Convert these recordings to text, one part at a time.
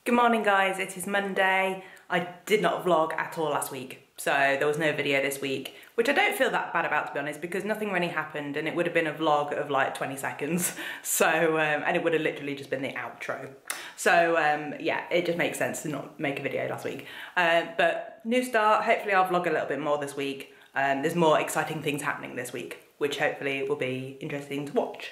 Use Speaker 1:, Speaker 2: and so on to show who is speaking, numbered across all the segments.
Speaker 1: Good morning guys, it is Monday. I did not vlog at all last week, so there was no video this week, which I don't feel that bad about, to be honest, because nothing really happened and it would have been a vlog of like 20 seconds. So, and it would have literally just been the outro. So yeah, it just makes sense to not make a video last week. But new start, hopefully I'll vlog a little bit more this week. There's more exciting things happening this week, which hopefully will be interesting to watch.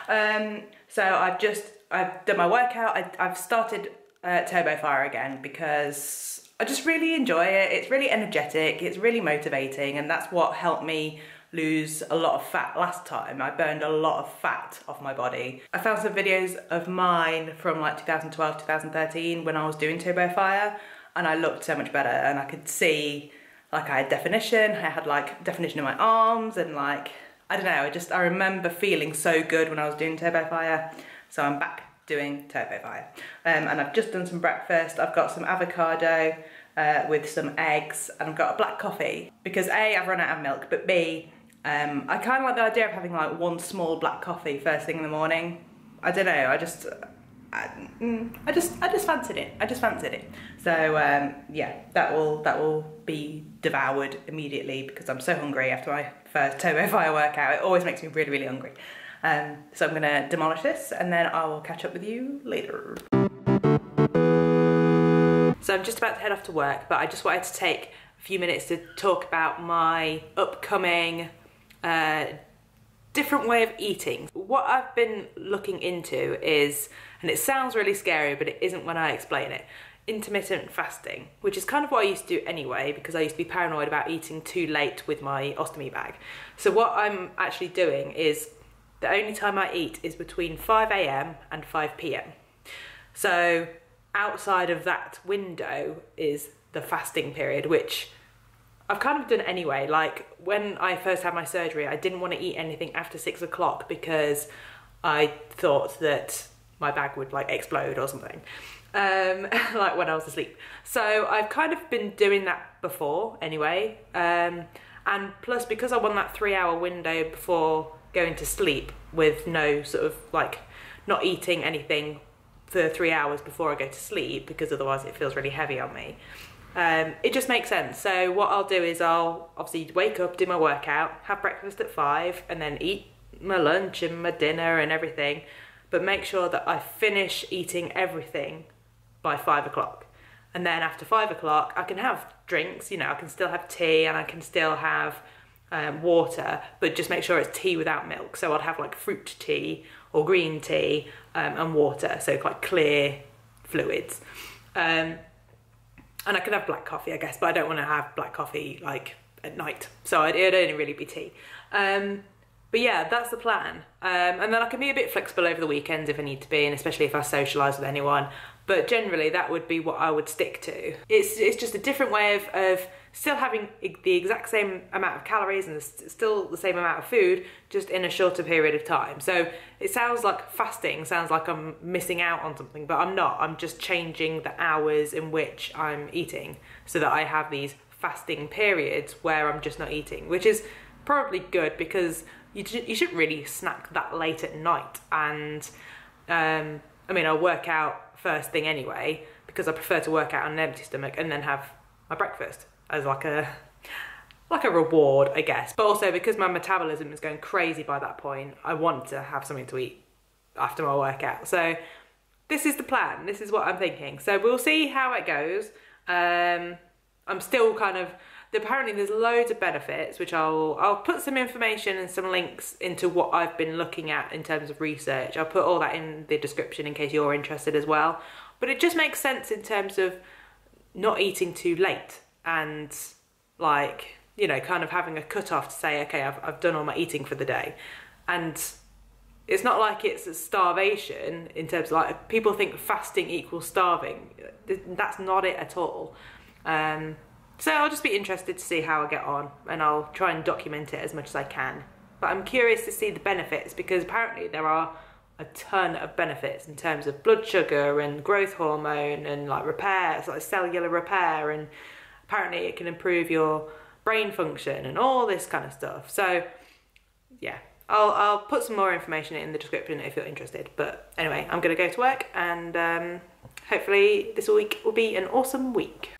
Speaker 1: So I've done my workout. I've started TurboFire again because I just really enjoy it. It's really energetic, it's really motivating, and that's what helped me lose a lot of fat last time. I burned a lot of fat off my body. I found some videos of mine from like 2012, 2013 when I was doing TurboFire, and I looked so much better, and I could see like I had definition. I had like definition in my arms, and like, I don't know, I remember feeling so good when I was doing TurboFire. So I'm back doing TurboFire. And I've just done some breakfast. I've got some avocado with some eggs, and I've got a black coffee because A, I've run out of milk, but B, I kind of like the idea of having like one small black coffee first thing in the morning. I don't know, I just fancied it. I just fancied it. So yeah, that will be devoured immediately because I'm so hungry after my first TurboFire workout. It always makes me really, really hungry. So I'm gonna demolish this and then I will catch up with you later. So I'm just about to head off to work, but I just wanted to take a few minutes to talk about my upcoming different way of eating. What I've been looking into is, and it sounds really scary, but it isn't when I explain it, intermittent fasting, which is kind of what I used to do anyway, because I used to be paranoid about eating too late with my ostomy bag. So what I'm actually doing is, the only time I eat is between 5 AM and 5 PM. So outside of that window is the fasting period, which I've kind of done anyway. Like when I first had my surgery, I didn't want to eat anything after 6 o'clock because I thought that my bag would like explode or something, like when I was asleep. So I've kind of been doing that before anyway. And plus, because I want that 3-hour window before going to sleep with no sort of like not eating anything for 3 hours before I go to sleep, because otherwise it feels really heavy on me. It just makes sense. So what I'll do is I'll obviously wake up, do my workout, have breakfast at 5, and then eat my lunch and my dinner and everything, but make sure that I finish eating everything by 5 o'clock. And then after 5 o'clock, I can have drinks, you know, I can still have tea and I can still have water, but just make sure it's tea without milk. So I'd have like fruit tea or green tea and water, so quite clear fluids. And I could have black coffee, I guess, but I don't want to have black coffee like at night, so it'd only really be tea. But yeah, that's the plan. And then I can be a bit flexible over the weekends if I need to be, and especially if I socialise with anyone. But generally, that would be what I would stick to. It's just a different way of still having the exact same amount of calories and still the same amount of food, just in a shorter period of time. So it sounds like fasting, sounds like I'm missing out on something, but I'm not. I'm just changing the hours in which I'm eating so that I have these fasting periods where I'm just not eating, which is probably good because you shouldn't really snack that late at night. And I mean, I'll work out first thing anyway, because I prefer to work out on an empty stomach and then have my breakfast as like a reward, I guess. But also because my metabolism is going crazy by that point, I want to have something to eat after my workout. So this is the plan, this is what I'm thinking. So we'll see how it goes. I'm still kind of, apparently there's loads of benefits, which I'll put some information and some links into what I've been looking at in terms of research. I'll put all that in the description in case you're interested as well. But it just makes sense in terms of not eating too late and like, you know, kind of having a cutoff to say, okay, I've done all my eating for the day. And it's not like it's a starvation in terms of like, people think fasting equals starving. That's not it at all. So I'll just be interested to see how I get on, and I'll try and document it as much as I can. But I'm curious to see the benefits, because apparently there are a ton of benefits in terms of blood sugar and growth hormone and like repair, like cellular repair, and apparently it can improve your brain function and all this kind of stuff. So yeah, I'll put some more information in the description if you're interested. But anyway, I'm going to go to work, and hopefully this week will be an awesome week.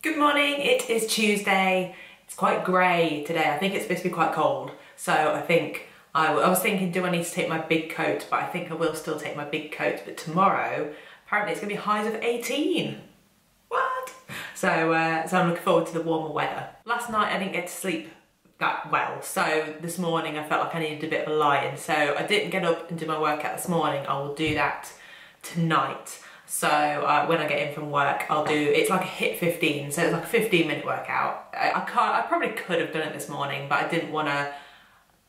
Speaker 1: Good morning, it is Tuesday. It's quite grey today. I think it's supposed to be quite cold. So I think, I was thinking, do I need to take my big coat? But I think I will still take my big coat. But tomorrow, apparently it's gonna be highs of 18. What? So I'm looking forward to the warmer weather. Last night I didn't get to sleep that well. So this morning I felt like I needed a bit of a lie-in. So I didn't get up and do my workout this morning. I will do that tonight. So when I get in from work, I'll do, it's like a HIIT 15, so it's like a 15-minute workout. I probably could have done it this morning, but I didn't want to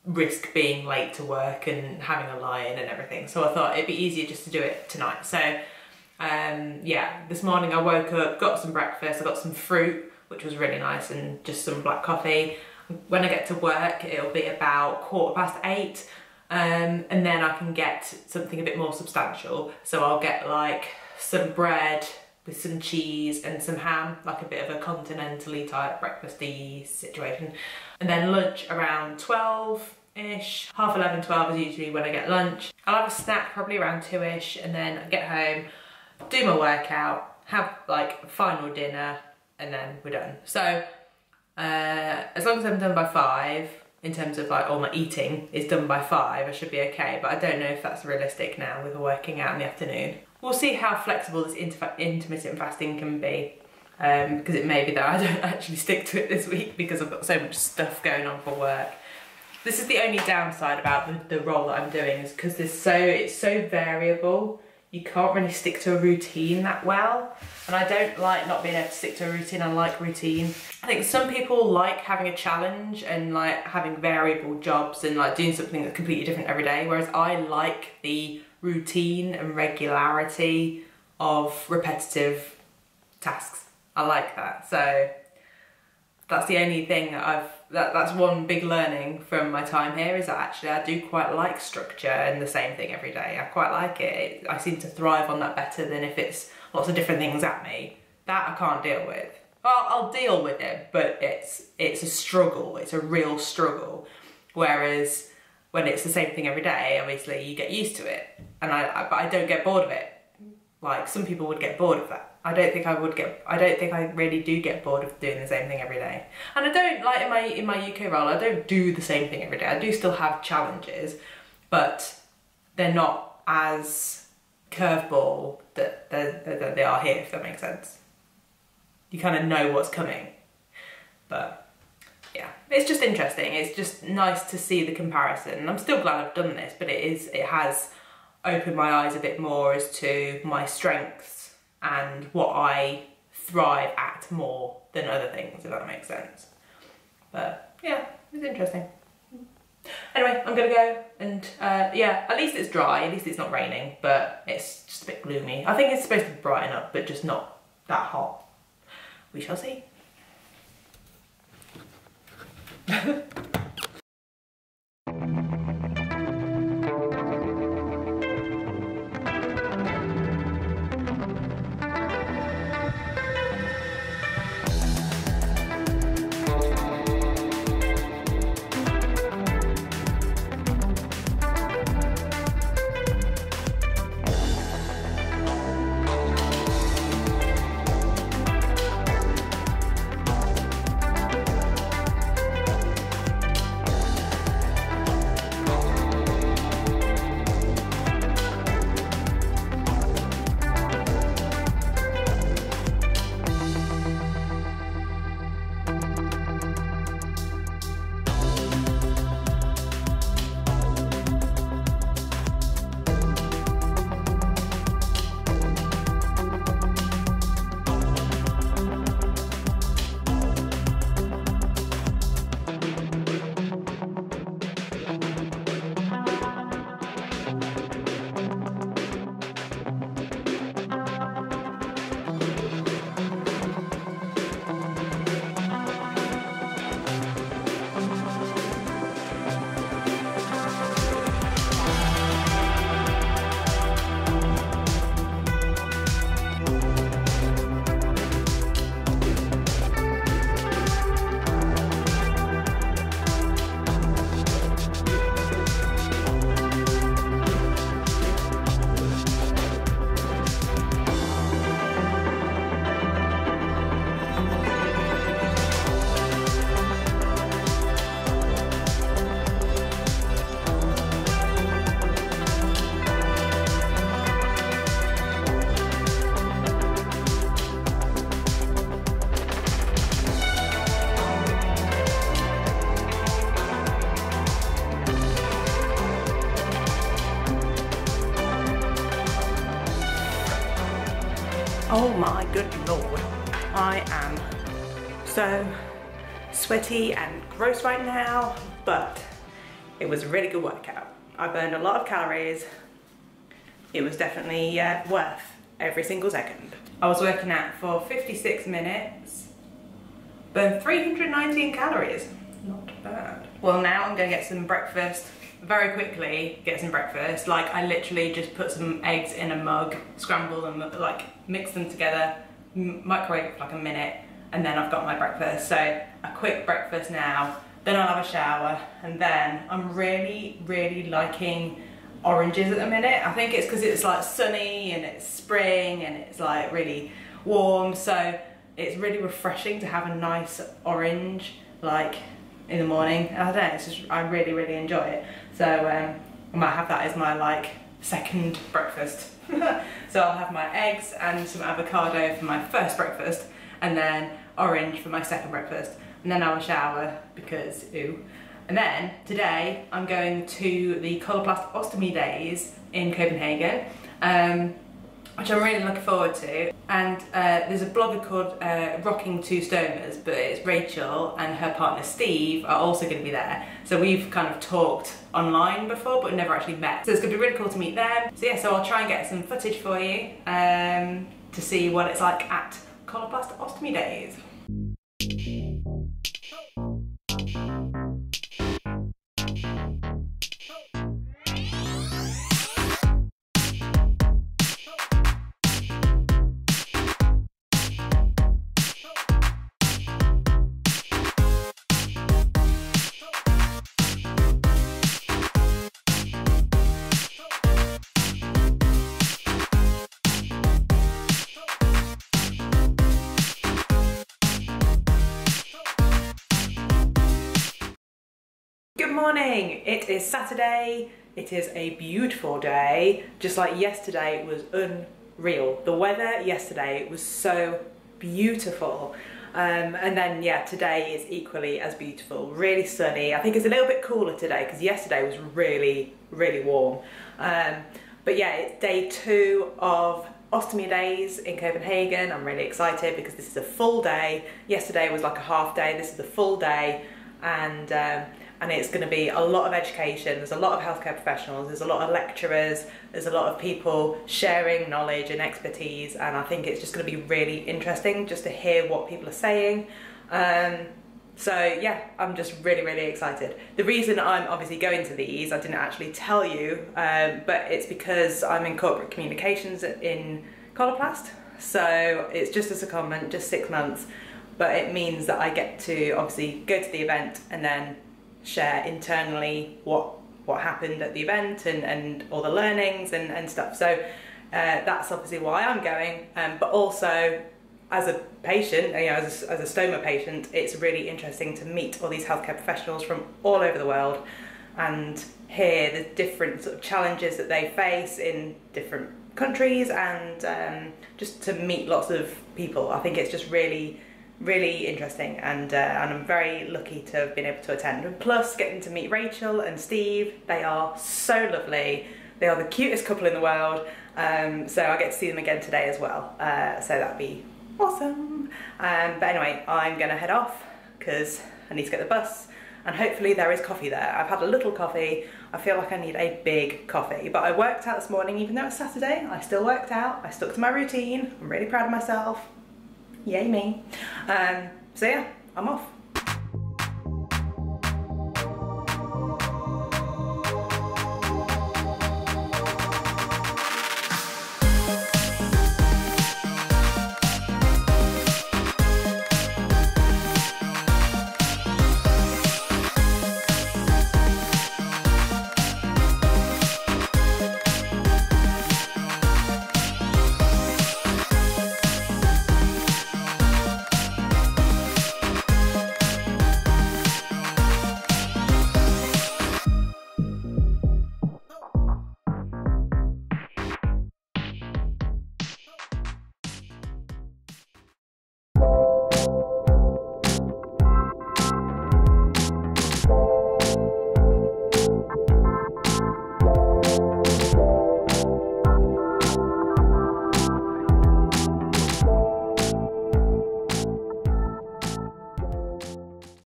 Speaker 1: risk being late to work and having a lie-in and everything. So I thought it'd be easier just to do it tonight. So yeah, this morning I woke up, got some breakfast, I got some fruit, which was really nice, and just some black coffee. When I get to work, it'll be about 8:15, and then I can get something a bit more substantial. So I'll get like some bread with some cheese and some ham, like a bit of a continental-y type breakfasty situation. And then lunch around 12-ish, half 11, 12 is usually when I get lunch. I'll have a snack probably around 2-ish, and then I get home, do my workout, have like final dinner, and then we're done. So as long as I'm done by 5, in terms of like all my eating is done by 5, I should be okay, but I don't know if that's realistic now with working out in the afternoon. We'll see how flexible this intermittent fasting can be, because it may be that I don't actually stick to it this week because I've got so much stuff going on for work. This is the only downside about the role that I'm doing, is because it's so variable. You can't really stick to a routine that well, and I don't like not being able to stick to a routine. I like routine. I think some people like having a challenge and like having variable jobs and like doing something that's completely different every day, whereas I like the routine and regularity of repetitive tasks. I like that. So that's the only thing that that's one big learning from my time here, is that actually I do quite like structure and the same thing every day. I quite like it. I seem to thrive on that better than if it's lots of different things at me. That I can't deal with. Well, I'll deal with it, but it's a struggle. It's a real struggle. Whereas when it's the same thing every day, obviously you get used to it, and but I don't get bored of it. Like some people would get bored of that. I don't think I really do get bored of doing the same thing every day. And I don't, like in my UK role, I don't do the same thing every day. I do still have challenges, but they're not as curveball that they are here, if that makes sense. You kind of know what's coming. But yeah, it's just interesting. It's just nice to see the comparison. And I'm still glad I've done this, but it has opened my eyes a bit more as to my strengths and what I thrive at more than other things, if that makes sense. But yeah, it's interesting. Anyway, I'm gonna go and yeah, at least it's dry, at least it's not raining, but it's just a bit gloomy. I think it's supposed to brighten up, but just not that hot. We shall see. Oh my good lord, I am so sweaty and gross right now, but it was a really good workout. I burned a lot of calories. It was definitely worth every single second. I was working out for 56 minutes, burned 319 calories. Not bad. Well, now I'm gonna get some breakfast. Very quickly get some breakfast. Like, I literally just put some eggs in a mug, scramble them, like mix them together, microwave for like a minute, and then I've got my breakfast. So a quick breakfast now, then I'll have a shower, and then I'm really liking oranges at the minute. I think it's because it's like sunny and it's spring and it's like really warm, so it's really refreshing to have a nice orange like in the morning. I don't know, it's just, I really enjoy it. So I might have that as my like second breakfast. So I'll have my eggs and some avocado for my first breakfast, and then orange for my second breakfast, and then I'll shower because ooh. And then today I'm going to the Coloplast Ostomy days in Copenhagen, which I'm really looking forward to. And there's a blogger called Rocking Two Stomers, but it's Rachel and her partner Steve are also going to be there. So we've kind of talked online before, but never actually met. So it's going to be really cool to meet them. So yeah, so I'll try and get some footage for you to see what it's like at Coloplast Ostomy days. Good morning, it is Saturday, it is a beautiful day, just like yesterday was unreal. The weather yesterday was so beautiful, and then yeah, today is equally as beautiful, really sunny. I think it's a little bit cooler today because yesterday was really warm, but yeah, it's day 2 of Ostomy days in Copenhagen. I'm really excited because this is a full day. Yesterday was like a half day, this is a full day, and it's going to be a lot of education. There's a lot of healthcare professionals, there's a lot of lecturers, there's a lot of people sharing knowledge and expertise, and I think it's just going to be really interesting just to hear what people are saying. So yeah, I'm just really excited. The reason I'm obviously going to these, I didn't actually tell you, but it's because I'm in corporate communications in Coloplast, so it's just a secondment, just 6 months, but it means that I get to obviously go to the event and then share internally what happened at the event and all the learnings and stuff. So that's obviously why I'm going, but also as a patient, you know, as a stoma patient, it's really interesting to meet all these healthcare professionals from all over the world and hear the different sort of challenges that they face in different countries, and just to meet lots of people. I think it's just really interesting, and I'm very lucky to have been able to attend. And plus getting to meet Rachel and Steve, they are so lovely. They are the cutest couple in the world, so I get to see them again today as well, so that'd be awesome. But anyway, I'm gonna head off because I need to get the bus, and hopefully there is coffee there. I've had a little coffee, I feel like I need a big coffee, but I worked out this morning. Even though it's Saturday, I still worked out, I stuck to my routine. I'm really proud of myself. Yay me. So yeah, I'm off.